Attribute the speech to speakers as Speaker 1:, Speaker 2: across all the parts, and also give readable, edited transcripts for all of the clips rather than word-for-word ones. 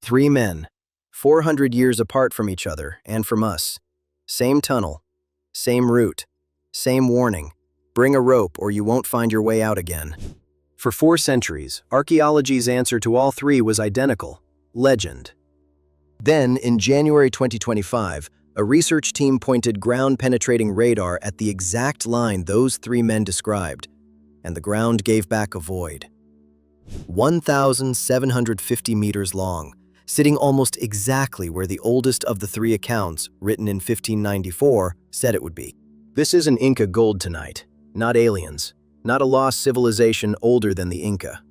Speaker 1: Three men, 400 years apart from each other and from us. Same tunnel, same route, same warning. Bring a rope or you won't find your way out again. For 4 centuries, archaeology's answer to all three was identical: legend. Then, in January 2025, a research team pointed ground-penetrating radar at the exact line those 3 men described, and the ground gave back a void. 1,750 meters long, sitting almost exactly where the oldest of the 3 accounts, written in 1594, said it would be. This isn't Inca gold tonight, not aliens, not a lost civilization older than the Inca.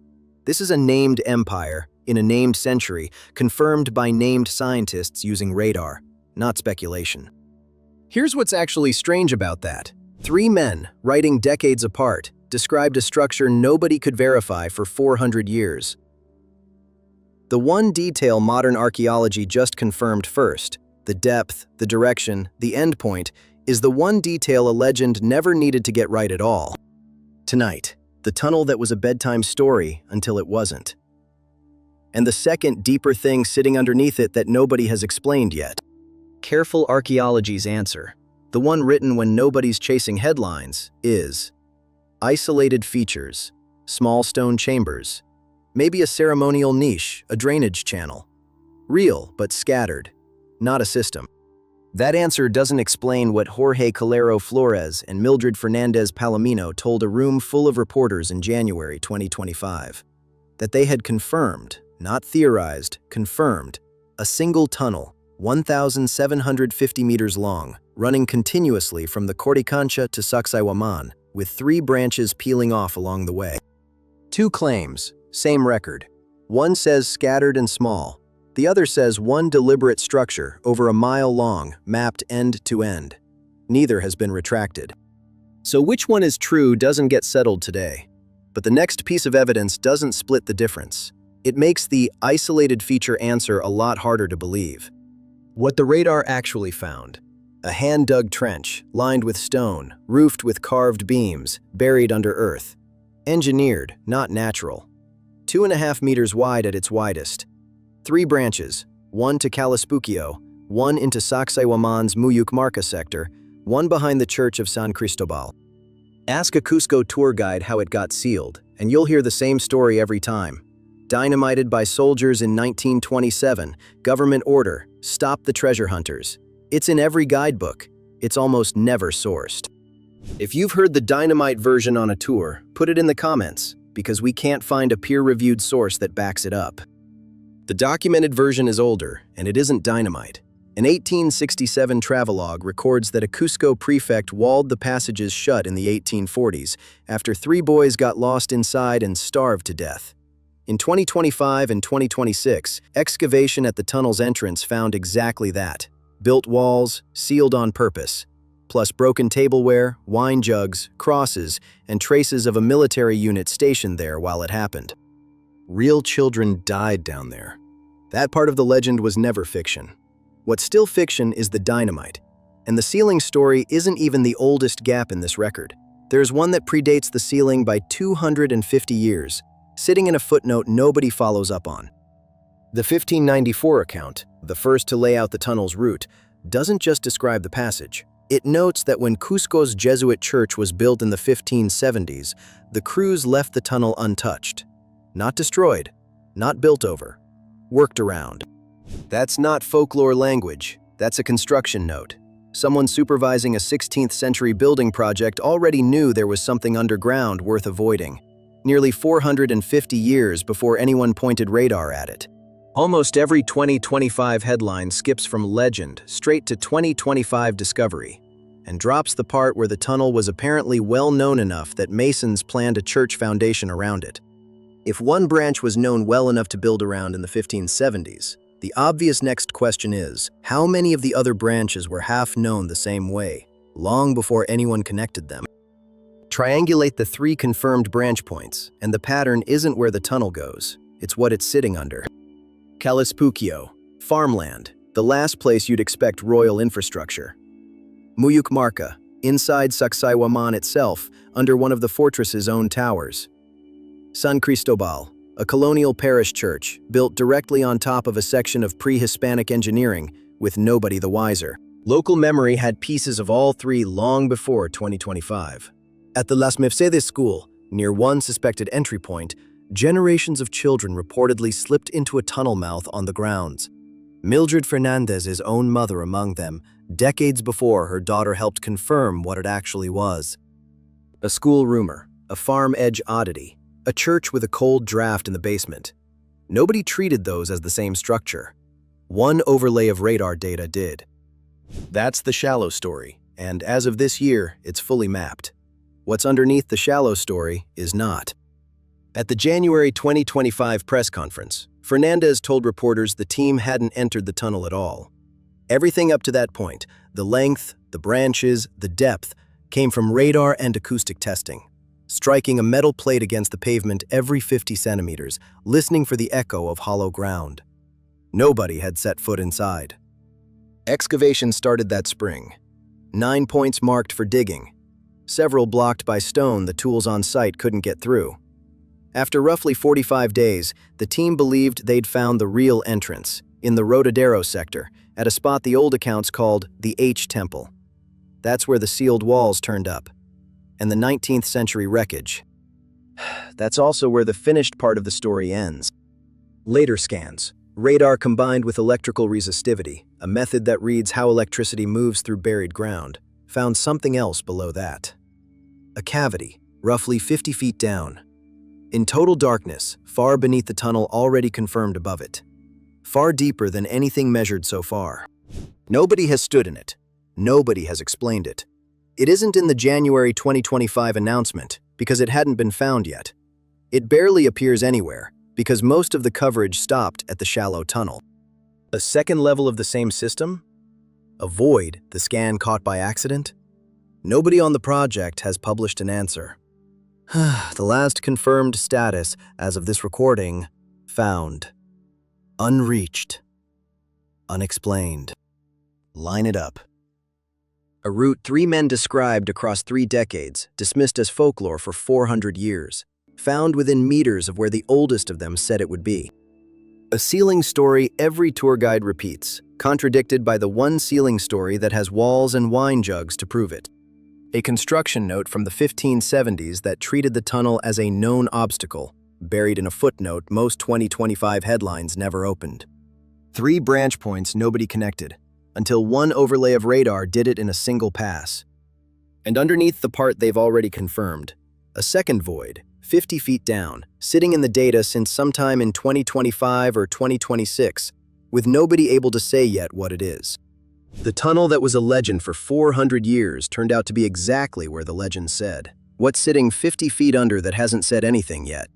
Speaker 1: This is a named empire, in a named century, confirmed by named scientists using radar, not speculation. Here's what's actually strange about that. 3 men, writing decades apart, described a structure nobody could verify for 400 years. The one detail modern archaeology just confirmed first, the depth, the direction, the endpoint, is the one detail a legend never needed to get right at all. Tonight, the tunnel that was a bedtime story until it wasn't. And the second, deeper thing sitting underneath it that nobody has explained yet. Careful archaeology's answer, the one written when nobody's chasing headlines, is isolated features, small stone chambers, maybe a ceremonial niche, a drainage channel. Real, but scattered, not a system. That answer doesn't explain what Jorge Calero Flores and Mildred Fernandez Palomino told a room full of reporters in January 2025. That they had confirmed, not theorized, confirmed, a single tunnel, 1,750 meters long, running continuously from the Coricancha to Sacsayhuamán, with 3 branches peeling off along the way. 2 claims, same record. One says scattered and small. The other says one deliberate structure, over a mile long, mapped end to end. Neither has been retracted. So which one is true doesn't get settled today. But the next piece of evidence doesn't split the difference. It makes the isolated feature answer a lot harder to believe. What the radar actually found: a hand-dug trench, lined with stone, roofed with carved beams, buried under earth. Engineered, not natural. 2.5 meters wide at its widest. 3 branches, one to Calispukio, one into Sacsayhuamán's Muyuk Marca sector, one behind the Church of San Cristobal. Ask a Cusco tour guide how it got sealed, and you'll hear the same story every time. Dynamited by soldiers in 1927, government order, stop the treasure hunters. It's in every guidebook. It's almost never sourced. If you've heard the dynamite version on a tour, put it in the comments, because we can't find a peer-reviewed source that backs it up. The documented version is older, and it isn't dynamite. An 1867 travelogue records that a Cusco prefect walled the passages shut in the 1840s after 3 boys got lost inside and starved to death. In 2025 and 2026, excavation at the tunnel's entrance found exactly that. Built walls, sealed on purpose, plus broken tableware, wine jugs, crosses, and traces of a military unit stationed there while it happened. Real children died down there. That part of the legend was never fiction. What's still fiction is the dynamite. And the sealing story isn't even the oldest gap in this record. There's one that predates the sealing by 250 years, sitting in a footnote nobody follows up on. The 1594 account, the first to lay out the tunnel's route, doesn't just describe the passage. It notes that when Cusco's Jesuit church was built in the 1570s, the crews left the tunnel untouched. Not destroyed, not built over, worked around. That's not folklore language, that's a construction note. Someone supervising a 16th century building project already knew there was something underground worth avoiding. Nearly 450 years before anyone pointed radar at it. Almost every 2025 headline skips from legend straight to 2025 discovery, and drops the part where the tunnel was apparently well known enough that masons planned a church foundation around it. If one branch was known well enough to build around in the 1570s, the obvious next question is, how many of the other branches were half known the same way, long before anyone connected them? Triangulate the 3 confirmed branch points, and the pattern isn't where the tunnel goes, it's what it's sitting under. Calispukio, farmland, the last place you'd expect royal infrastructure. Muyuk Marca, inside Sacsayhuamán itself, under one of the fortress's own towers. San Cristobal, a colonial parish church built directly on top of a section of pre-Hispanic engineering, with nobody the wiser. Local memory had pieces of all three long before 2025. At the Las Mercedes school, near one suspected entry point, generations of children reportedly slipped into a tunnel mouth on the grounds. Mildred Fernandez's own mother among them, decades before her daughter helped confirm what it actually was. A school rumor, a farm edge oddity, a church with a cold draft in the basement. Nobody treated those as the same structure. One overlay of radar data did. That's the shallow story, and as of this year, it's fully mapped. What's underneath the shallow story is not. At the January 2025 press conference, Fernandez told reporters the team hadn't entered the tunnel at all. Everything up to that point, the length, the branches, the depth, came from radar and acoustic testing, striking a metal plate against the pavement every 50 centimeters, listening for the echo of hollow ground. Nobody had set foot inside. Excavation started that spring. 9 points marked for digging. Several blocked by stone the tools on site couldn't get through. After roughly 45 days, the team believed they'd found the real entrance, in the Rodadero sector, at a spot the old accounts called the H Temple. That's where the sealed walls turned up, and the 19th century wreckage. That's also where the finished part of the story ends. Later scans, radar combined with electrical resistivity, a method that reads how electricity moves through buried ground, found something else below that. A cavity, roughly 50 feet down. In total darkness, far beneath the tunnel already confirmed above it. Far deeper than anything measured so far. Nobody has stood in it. Nobody has explained it. It isn't in the January 2025 announcement because it hadn't been found yet. It barely appears anywhere because most of the coverage stopped at the shallow tunnel. A second level of the same system? A void, the scan caught by accident? Nobody on the project has published an answer. The last confirmed status, as of this recording, found. Unreached. Unexplained. Line it up. A route 3 men described across 3 decades, dismissed as folklore for 400 years, found within meters of where the oldest of them said it would be. A sealing story every tour guide repeats, contradicted by the one sealing story that has walls and wine jugs to prove it. A construction note from the 1570s that treated the tunnel as a known obstacle, buried in a footnote most 2025 headlines never opened. 3 branch points nobody connected, until one overlay of radar did it in a single pass. And underneath the part they've already confirmed, a second void, 50 feet down, sitting in the data since sometime in 2025 or 2026, with nobody able to say yet what it is. The tunnel that was a legend for 400 years turned out to be exactly where the legend said. What's sitting 50 feet under that hasn't said anything yet?